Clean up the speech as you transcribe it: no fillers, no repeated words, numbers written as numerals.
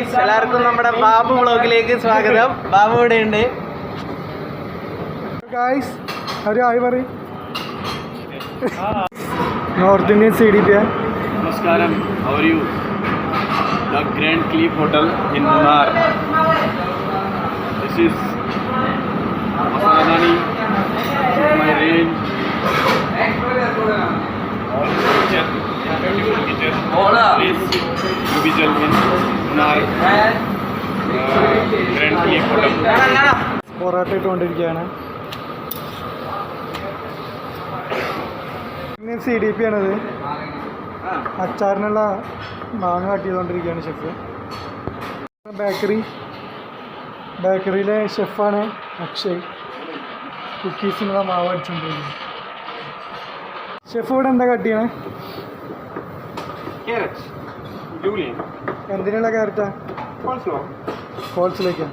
Guys, എല്ലാവർക്കും നമ്മുടെ ബാബു വ്ളോഗിലേക്ക് സ്വാഗതം. ബാബു ഇവിടെ ഉണ്ട്. ഗൈസ് ഒരു ഹായ് പറയും. North Indian CDP. നമസ്കാരം. How are you? The Grand Cliff Hotel in Munnar. This is Masaladani, my range. Beautiful kitchen. Please, Ubijal in Munnar. Grand Cliff Hotel. Parotta ഇട്ടുകൊണ്ടിരിക്കുകയാണ്. CDP ആണത്. അച്ചാറിനുള്ള മാങ്ങ കട്ട് ചെയ്തുകൊണ്ടിരിക്കുകയാണ് ഷെഫ്. ബേക്കറിയിലെ ഷെഫാണ് അക്ഷയ്. കുക്കീസിനുള്ള മാവ് അടിച്ചുകൊണ്ടിരിക്കുന്നത്. Chef ഇവിടെ എന്താ cut ചെയ്യണേ? എന്തിനുള്ള ക്യാരറ്റാ? കോൾസിലേക്കാണ്.